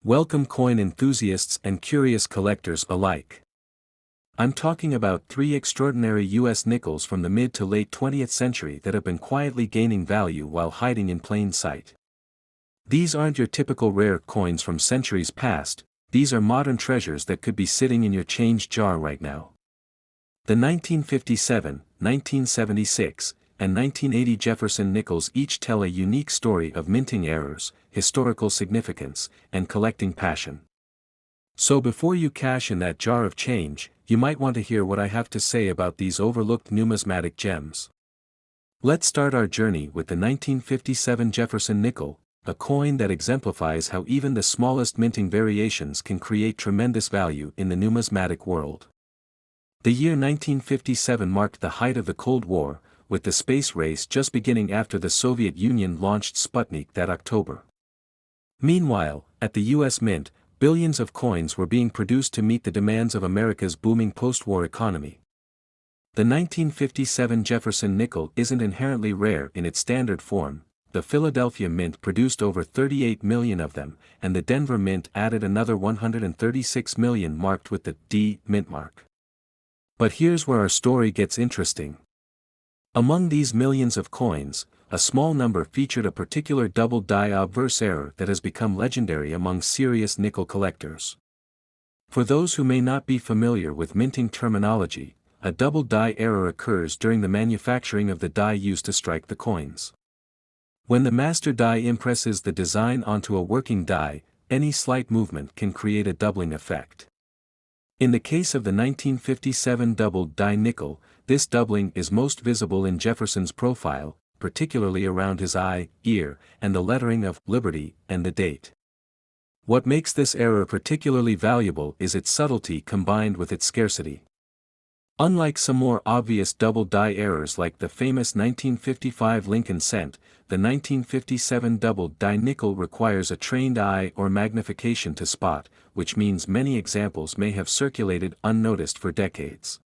Welcome coin enthusiasts and curious collectors alike. I'm talking about three extraordinary US nickels from the mid to late 20th century that have been quietly gaining value while hiding in plain sight. These aren't your typical rare coins from centuries past, these are modern treasures that could be sitting in your change jar right now. The 1957, 1976, and 1980 Jefferson nickels each tell a unique story of minting errors, historical significance, and collecting passion. So before you cash in that jar of change, you might want to hear what I have to say about these overlooked numismatic gems. Let's start our journey with the 1957 Jefferson nickel, a coin that exemplifies how even the smallest minting variations can create tremendous value in the numismatic world. The year 1957 marked the height of the Cold War, with the space race just beginning after the Soviet Union launched Sputnik that October. Meanwhile, at the US Mint, billions of coins were being produced to meet the demands of America's booming post-war economy. The 1957 Jefferson nickel isn't inherently rare in its standard form. The Philadelphia Mint produced over 38 million of them, and the Denver Mint added another 136 million marked with the D mint mark. But here's where our story gets interesting. Among these millions of coins, a small number featured a particular double die obverse error that has become legendary among serious nickel collectors. For those who may not be familiar with minting terminology, a double die error occurs during the manufacturing of the die used to strike the coins. When the master die impresses the design onto a working die, any slight movement can create a doubling effect. In the case of the 1957 double die nickel, this doubling is most visible in Jefferson's profile, particularly around his eye, ear, and the lettering of Liberty and the date. What makes this error particularly valuable is its subtlety combined with its scarcity. Unlike some more obvious double die errors like the famous 1955 Lincoln cent, the 1957 double die nickel requires a trained eye or magnification to spot, which means many examples may have circulated unnoticed for decades.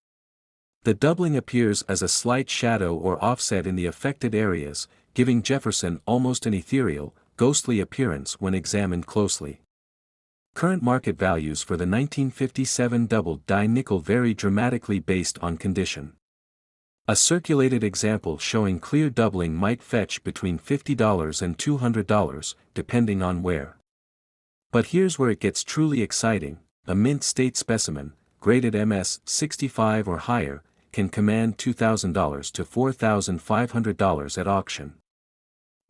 The doubling appears as a slight shadow or offset in the affected areas, giving Jefferson almost an ethereal, ghostly appearance when examined closely. Current market values for the 1957 double die nickel vary dramatically based on condition. A circulated example showing clear doubling might fetch between $50 and $200, depending on where. But here's where it gets truly exciting: a mint state specimen, graded MS 65 or higher, can command $2,000 to $4,500 at auction.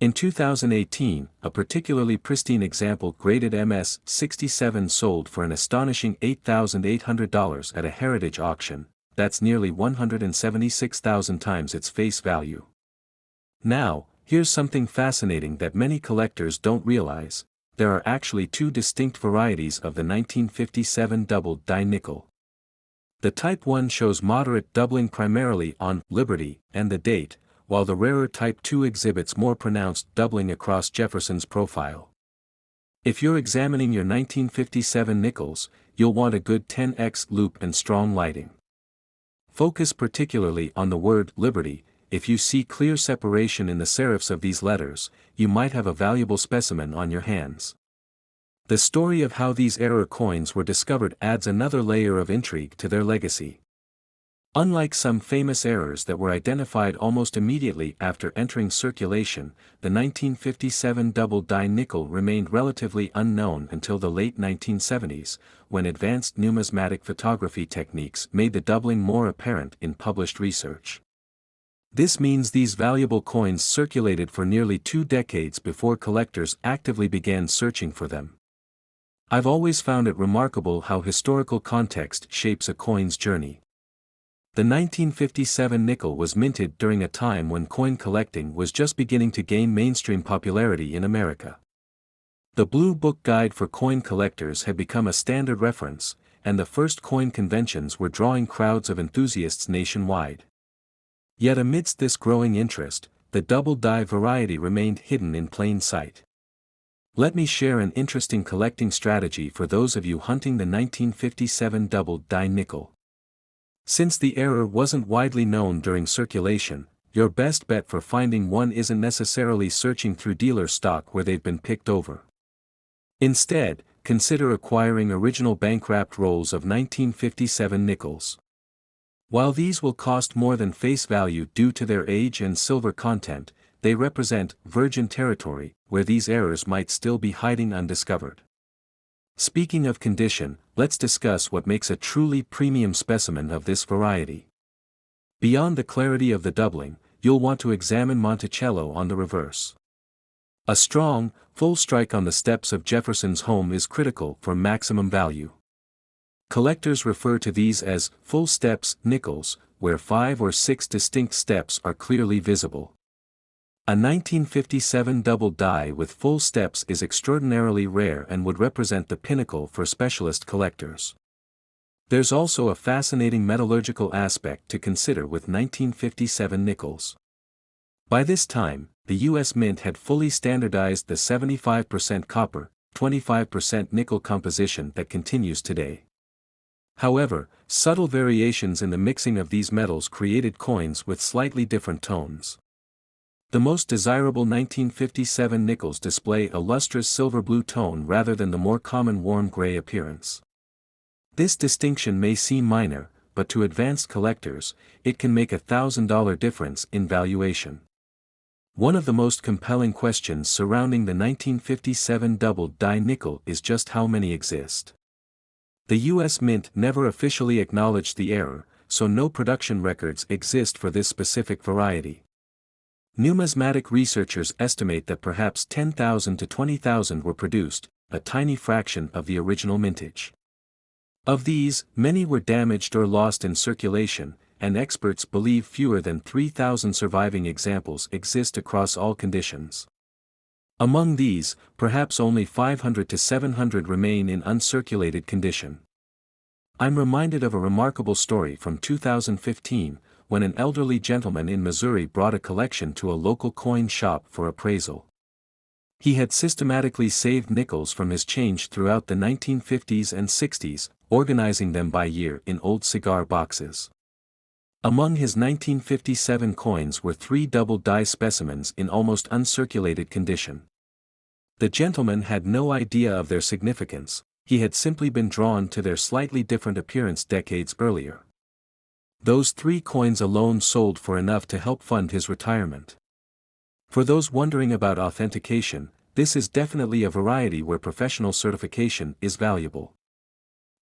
In 2018, a particularly pristine example graded MS 67 sold for an astonishing $8,800 at a heritage auction. That's nearly 176,000 times its face value. Now, here's something fascinating that many collectors don't realize: there are actually two distinct varieties of the 1957 double die nickel. The Type 1 shows moderate doubling primarily on Liberty and the date, while the rarer Type 2 exhibits more pronounced doubling across Jefferson's profile. If you're examining your 1957 nickels, you'll want a good 10x loop and strong lighting. Focus particularly on the word Liberty. If you see clear separation in the serifs of these letters, you might have a valuable specimen on your hands. The story of how these error coins were discovered adds another layer of intrigue to their legacy. Unlike some famous errors that were identified almost immediately after entering circulation, the 1957 double die nickel remained relatively unknown until the late 1970s, when advanced numismatic photography techniques made the doubling more apparent in published research. This means these valuable coins circulated for nearly 2 decades before collectors actively began searching for them. I've always found it remarkable how historical context shapes a coin's journey. The 1957 nickel was minted during a time when coin collecting was just beginning to gain mainstream popularity in America. The Blue Book Guide for Coin Collectors had become a standard reference, and the first coin conventions were drawing crowds of enthusiasts nationwide. Yet amidst this growing interest, the double die variety remained hidden in plain sight. Let me share an interesting collecting strategy for those of you hunting the 1957 double die nickel. Since the error wasn't widely known during circulation, your best bet for finding one isn't necessarily searching through dealer stock where they've been picked over. Instead, consider acquiring original bank-wrapped rolls of 1957 nickels. While these will cost more than face value due to their age and silver content, they represent virgin territory, where these errors might still be hiding undiscovered. Speaking of condition, let's discuss what makes a truly premium specimen of this variety. Beyond the clarity of the doubling, you'll want to examine Monticello on the reverse. A strong, full strike on the steps of Jefferson's home is critical for maximum value. Collectors refer to these as full steps nickels, where 5 or 6 distinct steps are clearly visible. A 1957 double die with full steps is extraordinarily rare and would represent the pinnacle for specialist collectors. There's also a fascinating metallurgical aspect to consider with 1957 nickels. By this time, the U.S. Mint had fully standardized the 75% copper, 25% nickel composition that continues today. However, subtle variations in the mixing of these metals created coins with slightly different tones. The most desirable 1957 nickels display a lustrous silver-blue tone rather than the more common warm gray appearance. This distinction may seem minor, but to advanced collectors, it can make a $1,000 difference in valuation. One of the most compelling questions surrounding the 1957 double die nickel is just how many exist. The U.S. Mint never officially acknowledged the error, so no production records exist for this specific variety. Numismatic researchers estimate that perhaps 10,000 to 20,000 were produced, a tiny fraction of the original mintage. Of these, many were damaged or lost in circulation, and experts believe fewer than 3,000 surviving examples exist across all conditions. Among these, perhaps only 500 to 700 remain in uncirculated condition. I'm reminded of a remarkable story from 2015, when an elderly gentleman in Missouri brought a collection to a local coin shop for appraisal. He had systematically saved nickels from his change throughout the 1950s and 60s, organizing them by year in old cigar boxes. Among his 1957 coins were 3 double die specimens in almost uncirculated condition. The gentleman had no idea of their significance, he had simply been drawn to their slightly different appearance decades earlier. Those 3 coins alone sold for enough to help fund his retirement. For those wondering about authentication, this is definitely a variety where professional certification is valuable.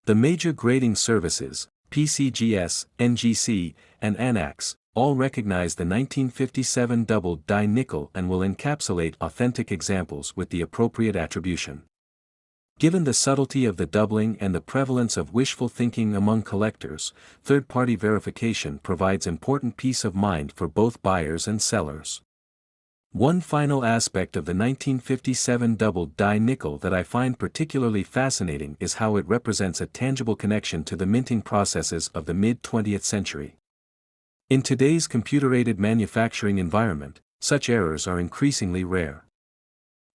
The major grading services, PCGS, NGC, and ANAX, all recognize the 1957 double die nickel and will encapsulate authentic examples with the appropriate attribution. Given the subtlety of the doubling and the prevalence of wishful thinking among collectors, third-party verification provides important peace of mind for both buyers and sellers. One final aspect of the 1957 double die nickel that I find particularly fascinating is how it represents a tangible connection to the minting processes of the mid-20th century. In today's computer-aided manufacturing environment, such errors are increasingly rare.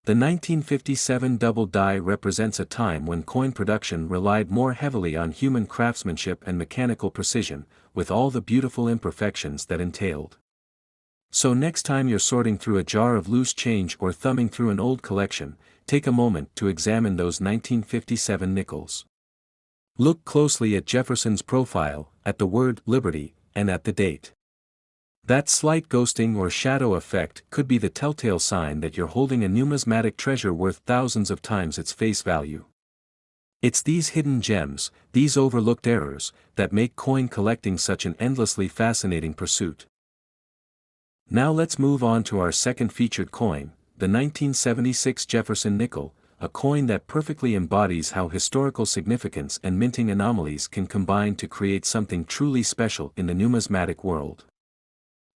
The 1957 double die represents a time when coin production relied more heavily on human craftsmanship and mechanical precision, with all the beautiful imperfections that entailed. So next time you're sorting through a jar of loose change or thumbing through an old collection, take a moment to examine those 1957 nickels. Look closely at Jefferson's profile, at the word Liberty, and at the date. That slight ghosting or shadow effect could be the telltale sign that you're holding a numismatic treasure worth thousands of times its face value. It's these hidden gems, these overlooked errors, that make coin collecting such an endlessly fascinating pursuit. Now let's move on to our second featured coin, the 1976 Jefferson Nickel, a coin that perfectly embodies how historical significance and minting anomalies can combine to create something truly special in the numismatic world.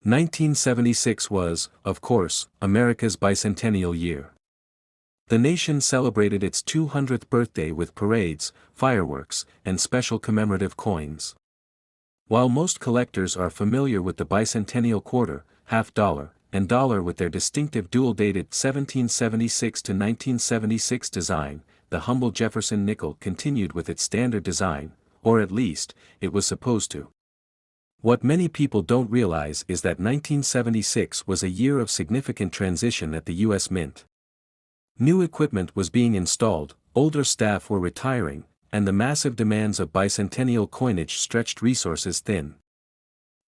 1976 was, of course, America's bicentennial year. The nation celebrated its 200th birthday with parades, fireworks, and special commemorative coins. While most collectors are familiar with the bicentennial quarter, half dollar, and dollar with their distinctive dual-dated 1776 to 1976 design, the humble Jefferson nickel continued with its standard design, or at least, it was supposed to. What many people don't realize is that 1976 was a year of significant transition at the U.S. Mint. New equipment was being installed, older staff were retiring, and the massive demands of bicentennial coinage stretched resources thin.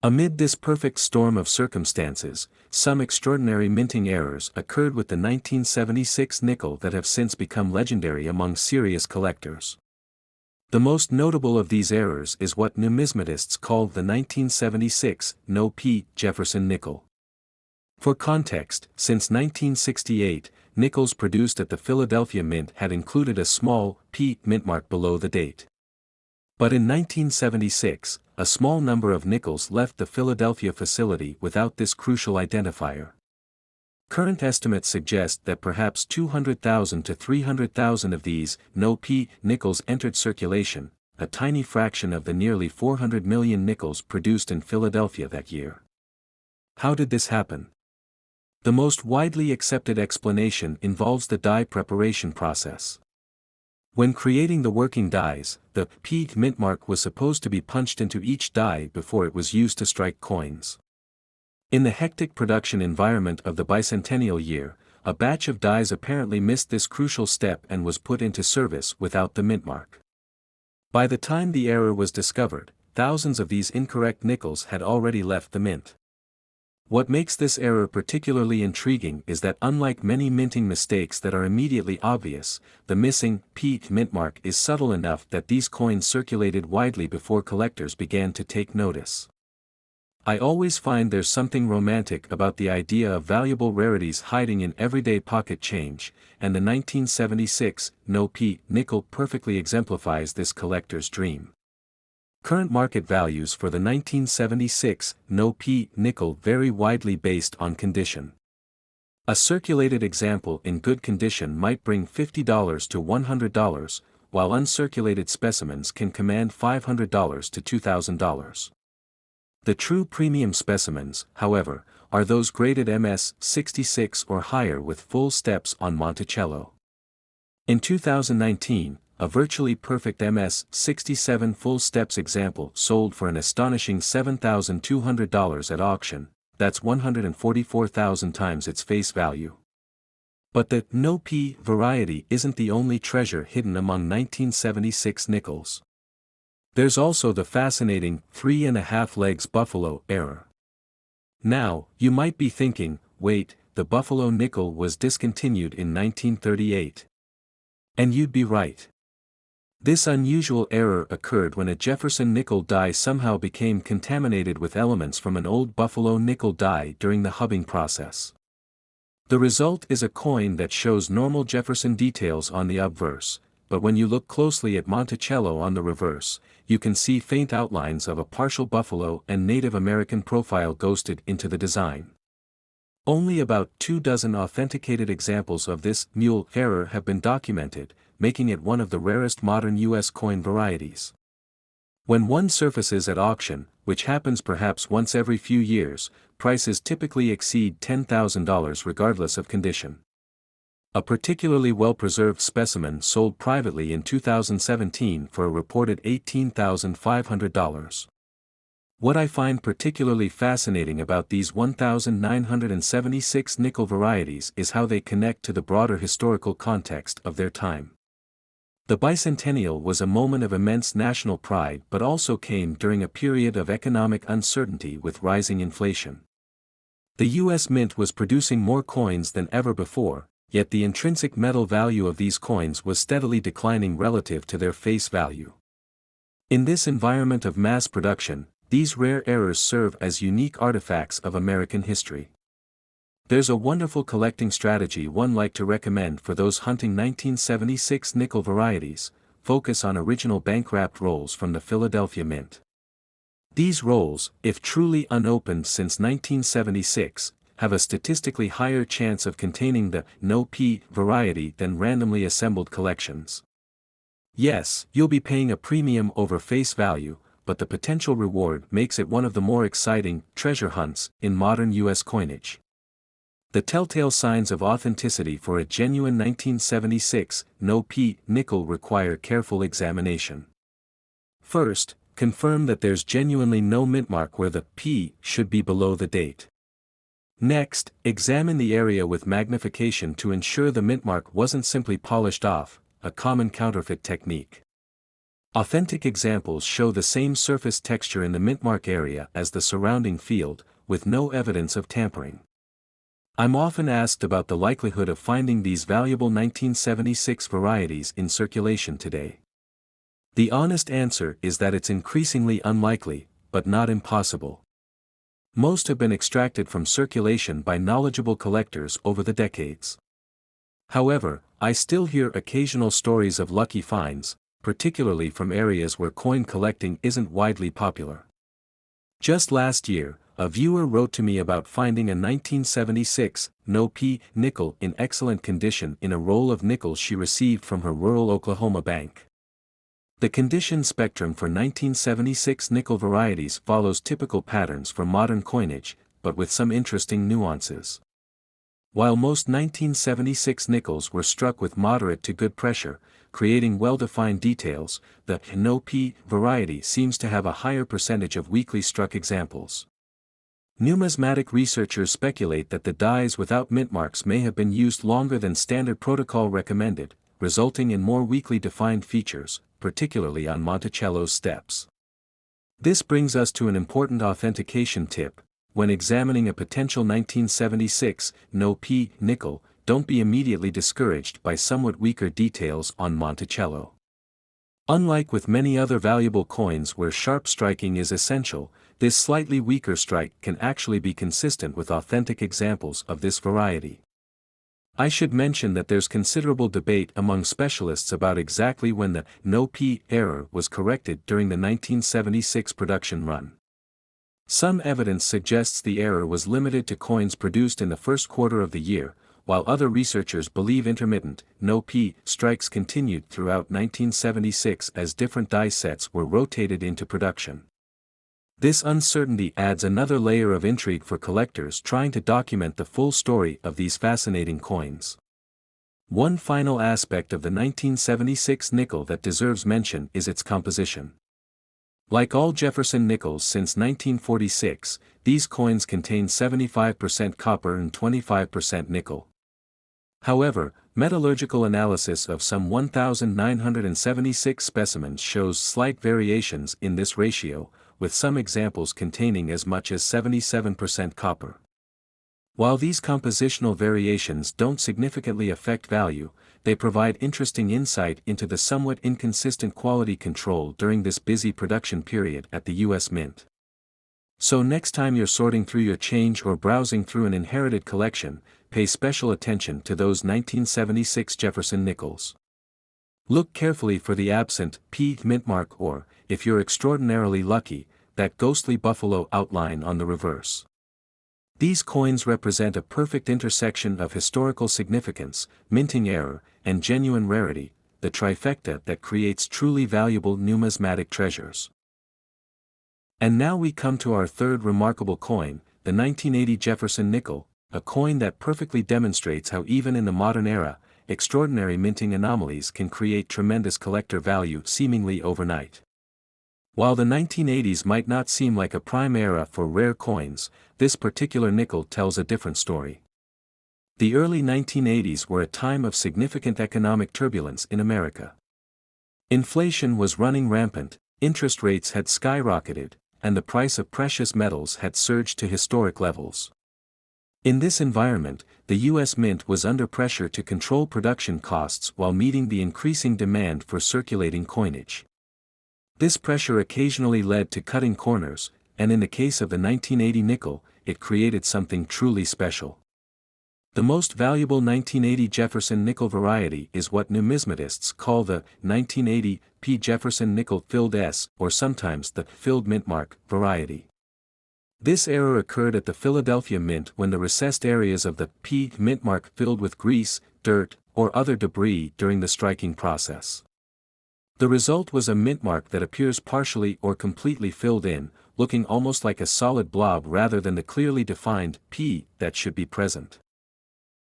Amid this perfect storm of circumstances, some extraordinary minting errors occurred with the 1976 nickel that have since become legendary among serious collectors. The most notable of these errors is what numismatists called the 1976 no-P Jefferson nickel. For context, since 1968, nickels produced at the Philadelphia Mint had included a small P mint mark below the date. But in 1976, a small number of nickels left the Philadelphia facility without this crucial identifier. Current estimates suggest that perhaps 200,000 to 300,000 of these no-P nickels entered circulation, a tiny fraction of the nearly 400 million nickels produced in Philadelphia that year. How did this happen? The most widely accepted explanation involves the die preparation process. When creating the working dies, the P mint mark was supposed to be punched into each die before it was used to strike coins. In the hectic production environment of the bicentennial year, a batch of dies apparently missed this crucial step and was put into service without the mint mark. By the time the error was discovered, thousands of these incorrect nickels had already left the mint. What makes this error particularly intriguing is that unlike many minting mistakes that are immediately obvious, the missing P mint mark is subtle enough that these coins circulated widely before collectors began to take notice. I always find there's something romantic about the idea of valuable rarities hiding in everyday pocket change, and the 1976 no-P nickel perfectly exemplifies this collector's dream. Current market values for the 1976 no-P nickel vary widely based on condition. A circulated example in good condition might bring $50 to $100, while uncirculated specimens can command $500 to $2,000. The true premium specimens, however, are those graded MS 66 or higher with full steps on Monticello. In 2019, a virtually perfect MS 67 full steps example sold for an astonishing $7,200 at auction, that's 144,000 times its face value. But the no-P variety isn't the only treasure hidden among 1976 nickels. There's also the fascinating 3.5 legs buffalo error. Now, you might be thinking, wait, the buffalo nickel was discontinued in 1938. And you'd be right. This unusual error occurred when a Jefferson nickel die somehow became contaminated with elements from an old buffalo nickel die during the hubbing process. The result is a coin that shows normal Jefferson details on the obverse, but when you look closely at Monticello on the reverse, you can see faint outlines of a partial buffalo and Native American profile ghosted into the design. Only about 24 authenticated examples of this mule error have been documented, making it one of the rarest modern U.S. coin varieties. When one surfaces at auction, which happens perhaps once every few years, prices typically exceed $10,000 regardless of condition. A particularly well-preserved specimen sold privately in 2017 for a reported $18,500. What I find particularly fascinating about these 1,976 nickel varieties is how they connect to the broader historical context of their time. The bicentennial was a moment of immense national pride but also came during a period of economic uncertainty with rising inflation. The U.S. Mint was producing more coins than ever before, yet the intrinsic metal value of these coins was steadily declining relative to their face value. In this environment of mass production, these rare errors serve as unique artifacts of American history. There's a wonderful collecting strategy one like to recommend for those hunting 1976 nickel varieties: focus on original bank-wrapped rolls from the Philadelphia Mint. These rolls, if truly unopened since 1976, have a statistically higher chance of containing the no-P variety than randomly assembled collections. Yes, you'll be paying a premium over face value, but the potential reward makes it one of the more exciting treasure hunts in modern U.S. coinage. The telltale signs of authenticity for a genuine 1976 no-P nickel require careful examination. First, confirm that there's genuinely no mint mark where the P should be below the date. Next, examine the area with magnification to ensure the mint mark wasn't simply polished off, a common counterfeit technique. Authentic examples show the same surface texture in the mintmark area as the surrounding field, with no evidence of tampering. I'm often asked about the likelihood of finding these valuable 1976 varieties in circulation today. The honest answer is that it's increasingly unlikely, but not impossible. Most have been extracted from circulation by knowledgeable collectors over the decades. However, I still hear occasional stories of lucky finds, particularly from areas where coin collecting isn't widely popular. Just last year, a viewer wrote to me about finding a 1976 nickel in excellent condition in a roll of nickels she received from her rural Oklahoma bank. The condition spectrum for 1976 nickel varieties follows typical patterns for modern coinage, but with some interesting nuances. While most 1976 nickels were struck with moderate to good pressure, creating well-defined details, the No-P variety seems to have a higher percentage of weakly struck examples. Numismatic researchers speculate that the dies without mint marks may have been used longer than standard protocol recommended, resulting in more weakly defined features, particularly on Monticello's steps. This brings us to an important authentication tip. When examining a potential 1976 No-P nickel, don't be immediately discouraged by somewhat weaker details on Monticello. Unlike with many other valuable coins where sharp striking is essential, this slightly weaker strike can actually be consistent with authentic examples of this variety. I should mention that there's considerable debate among specialists about exactly when the No-P error was corrected during the 1976 production run. Some evidence suggests the error was limited to coins produced in the first quarter of the year, while other researchers believe intermittent No-P strikes continued throughout 1976 as different die sets were rotated into production. This uncertainty adds another layer of intrigue for collectors trying to document the full story of these fascinating coins. One final aspect of the 1976 nickel that deserves mention is its composition. Like all Jefferson nickels since 1946, these coins contain 75% copper and 25% nickel. However, metallurgical analysis of some 1,976 specimens shows slight variations in this ratio, with some examples containing as much as 77% copper. While these compositional variations don't significantly affect value, they provide interesting insight into the somewhat inconsistent quality control during this busy production period at the U.S. Mint. So next time you're sorting through your change or browsing through an inherited collection, pay special attention to those 1976 Jefferson nickels. Look carefully for the absent P mint mark or, if you're extraordinarily lucky, that ghostly buffalo outline on the reverse. These coins represent a perfect intersection of historical significance, minting error, and genuine rarity, the trifecta that creates truly valuable numismatic treasures. And now we come to our third remarkable coin, the 1980 Jefferson Nickel, a coin that perfectly demonstrates how even in the modern era, extraordinary minting anomalies can create tremendous collector value seemingly overnight. While the 1980s might not seem like a prime era for rare coins, this particular nickel tells a different story. The early 1980s were a time of significant economic turbulence in America. Inflation was running rampant, interest rates had skyrocketed, and the price of precious metals had surged to historic levels. In this environment, the U.S. Mint was under pressure to control production costs while meeting the increasing demand for circulating coinage. This pressure occasionally led to cutting corners, and in the case of the 1980 nickel, it created something truly special. The most valuable 1980 Jefferson nickel variety is what numismatists call the 1980 P. Jefferson Nickel Filled S, or sometimes the Filled Mint Mark variety. This error occurred at the Philadelphia Mint when the recessed areas of the P mint mark filled with grease, dirt, or other debris during the striking process. The result was a mint mark that appears partially or completely filled in, looking almost like a solid blob rather than the clearly defined P that should be present.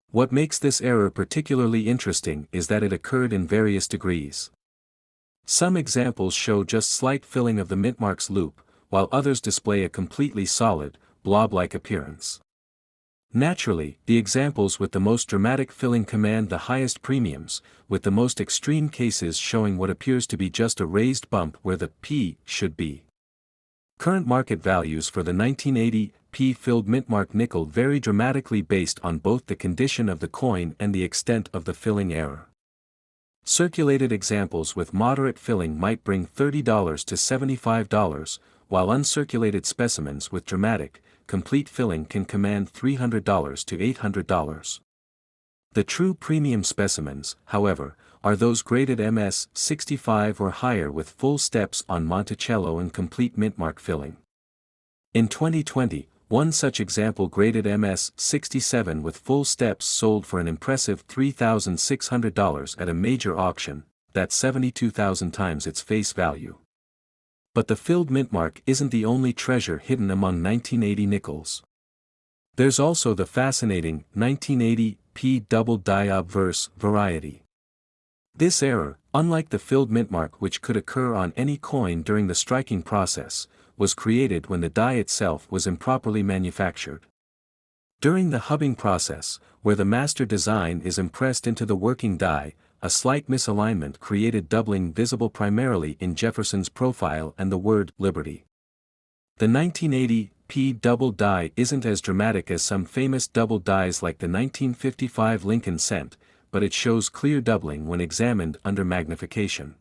What makes this error particularly interesting is that it occurred in various degrees. Some examples show just slight filling of the mint mark's loop, while others display a completely solid, blob-like appearance. Naturally, the examples with the most dramatic filling command the highest premiums, with the most extreme cases showing what appears to be just a raised bump where the P should be. Current market values for the 1980 P-filled mintmark nickel vary dramatically based on both the condition of the coin and the extent of the filling error. Circulated examples with moderate filling might bring $30 to $75, while uncirculated specimens with dramatic, complete filling can command $300 to $800. The true premium specimens, however, are those graded MS 65 or higher with full steps on Monticello and complete mintmark filling. In 2020, one such example graded MS 67 with full steps sold for an impressive $3,600 at a major auction, that's 72,000 times its face value. But the filled mintmark isn't the only treasure hidden among 1980 nickels. There's also the fascinating 1980 P double die obverse variety. This error, unlike the filled mintmark which could occur on any coin during the striking process, was created when the die itself was improperly manufactured. During the hubbing process, where the master design is impressed into the working die, a slight misalignment created doubling visible primarily in Jefferson's profile and the word Liberty. The 1980 P double die isn't as dramatic as some famous double dies like the 1955 Lincoln Cent, but it shows clear doubling when examined under magnification.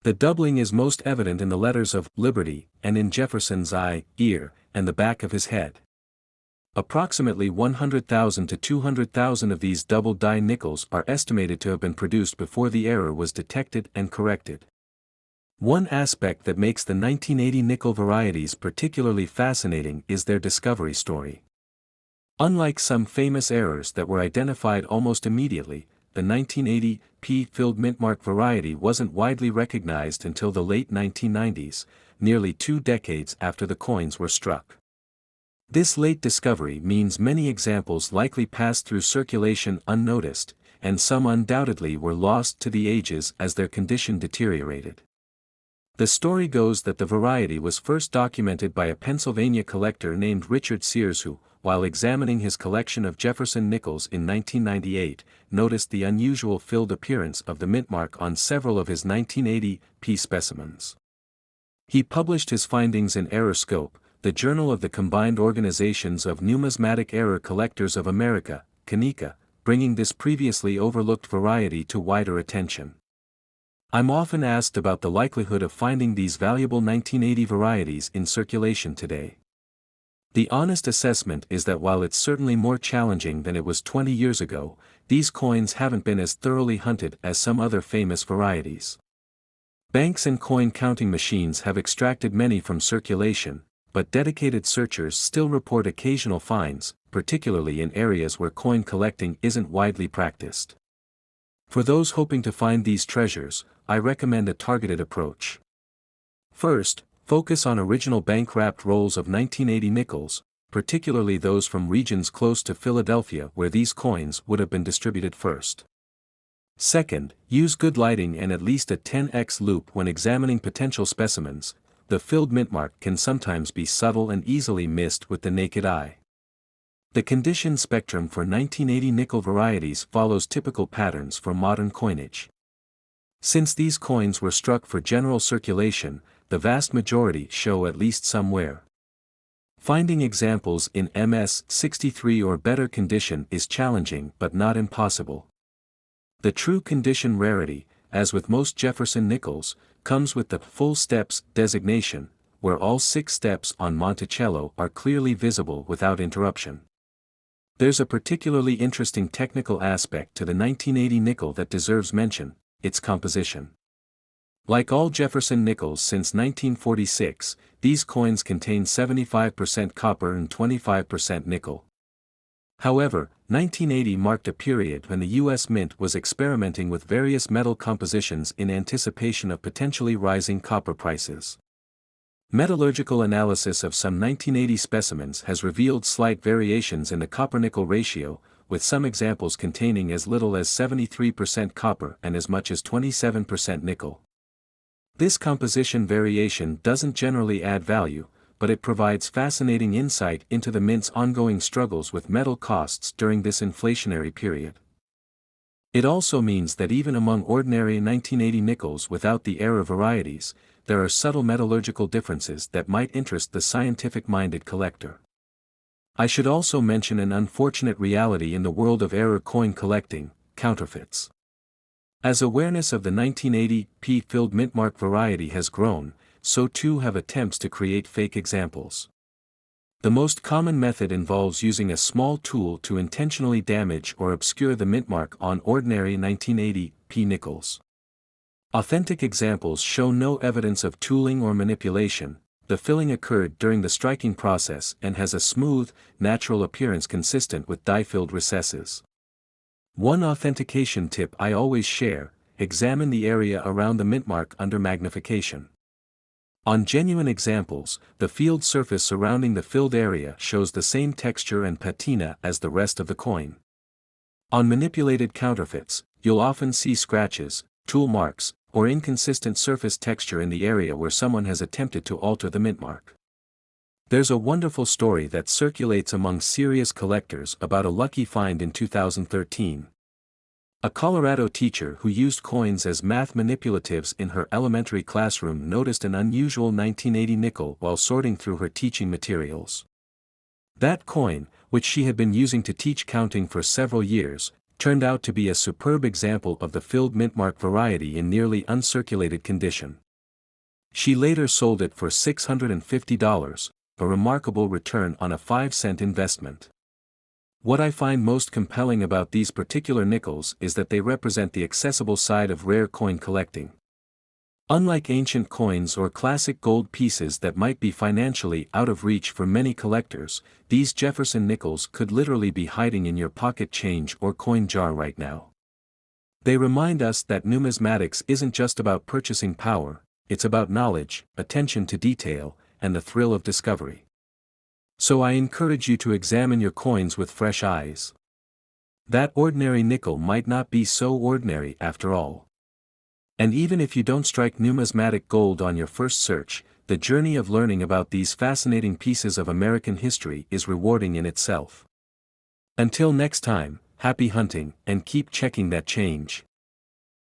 The doubling is most evident in the letters of Liberty and in Jefferson's eye, ear, and the back of his head. Approximately 100,000 to 200,000 of these double die nickels are estimated to have been produced before the error was detected and corrected. One aspect that makes the 1980 nickel varieties particularly fascinating is their discovery story. Unlike some famous errors that were identified almost immediately, the 1980 P-filled mintmark variety wasn't widely recognized until the late 1990s, nearly 2 decades after the coins were struck. This late discovery means many examples likely passed through circulation unnoticed, and some undoubtedly were lost to the ages as their condition deteriorated. The story goes that the variety was first documented by a Pennsylvania collector named Richard Sears who, while examining his collection of Jefferson nickels in 1998, noticed the unusual filled appearance of the mintmark on several of his 1980 P specimens. He published his findings in Errorscope, the Journal of the Combined Organizations of Numismatic Error Collectors of America, CONECA, bringing this previously overlooked variety to wider attention. I'm often asked about the likelihood of finding these valuable 1980 varieties in circulation today. The honest assessment is that while it's certainly more challenging than it was 20 years ago, these coins haven't been as thoroughly hunted as some other famous varieties. Banks and coin counting machines have extracted many from circulation, but dedicated searchers still report occasional finds, particularly in areas where coin collecting isn't widely practiced. For those hoping to find these treasures, I recommend a targeted approach. First, focus on original bank-wrapped rolls of 1980 nickels, particularly those from regions close to Philadelphia where these coins would have been distributed first. Second, use good lighting and at least a 10x loupe when examining potential specimens. The filled mintmark can sometimes be subtle and easily missed with the naked eye. The condition spectrum for 1980 nickel varieties follows typical patterns for modern coinage. Since these coins were struck for general circulation, the vast majority show at least some wear. Finding examples in MS 63 or better condition is challenging but not impossible. The true condition rarity, as with most Jefferson nickels, comes with the full steps designation, where all 6 steps on Monticello are clearly visible without interruption. There's a particularly interesting technical aspect to the 1980 nickel that deserves mention: its composition. Like all Jefferson nickels since 1946, these coins contain 75% copper and 25% nickel. However, 1980 marked a period when the U.S. Mint was experimenting with various metal compositions in anticipation of potentially rising copper prices. Metallurgical analysis of some 1980 specimens has revealed slight variations in the copper-nickel ratio, with some examples containing as little as 73% copper and as much as 27% nickel. This composition variation doesn't generally add value, but it provides fascinating insight into the mint's ongoing struggles with metal costs during this inflationary period. It also means that even among ordinary 1980 nickels without the error varieties, there are subtle metallurgical differences that might interest the scientific-minded collector. I should also mention an unfortunate reality in the world of error coin collecting: counterfeits. As awareness of the 1980 P-filled mintmark variety has grown, so too have attempts to create fake examples. The most common method involves using a small tool to intentionally damage or obscure the mintmark on ordinary 1980 P nickels. Authentic examples show no evidence of tooling or manipulation. The filling occurred during the striking process and has a smooth, natural appearance consistent with dye-filled recesses. One authentication tip I always share: examine the area around the mintmark under magnification. On genuine examples, the field surface surrounding the filled area shows the same texture and patina as the rest of the coin. On manipulated counterfeits, you'll often see scratches, tool marks, or inconsistent surface texture in the area where someone has attempted to alter the mintmark. There's a wonderful story that circulates among serious collectors about a lucky find in 2013. A Colorado teacher who used coins as math manipulatives in her elementary classroom noticed an unusual 1980 nickel while sorting through her teaching materials. That coin, which she had been using to teach counting for several years, turned out to be a superb example of the filled mintmark variety in nearly uncirculated condition. She later sold it for $650, a remarkable return on a 5-cent investment. What I find most compelling about these particular nickels is that they represent the accessible side of rare coin collecting. Unlike ancient coins or classic gold pieces that might be financially out of reach for many collectors, these Jefferson nickels could literally be hiding in your pocket change or coin jar right now. They remind us that numismatics isn't just about purchasing power, it's about knowledge, attention to detail, and the thrill of discovery. So I encourage you to examine your coins with fresh eyes. That ordinary nickel might not be so ordinary after all. And even if you don't strike numismatic gold on your first search, the journey of learning about these fascinating pieces of American history is rewarding in itself. Until next time, happy hunting and keep checking that change.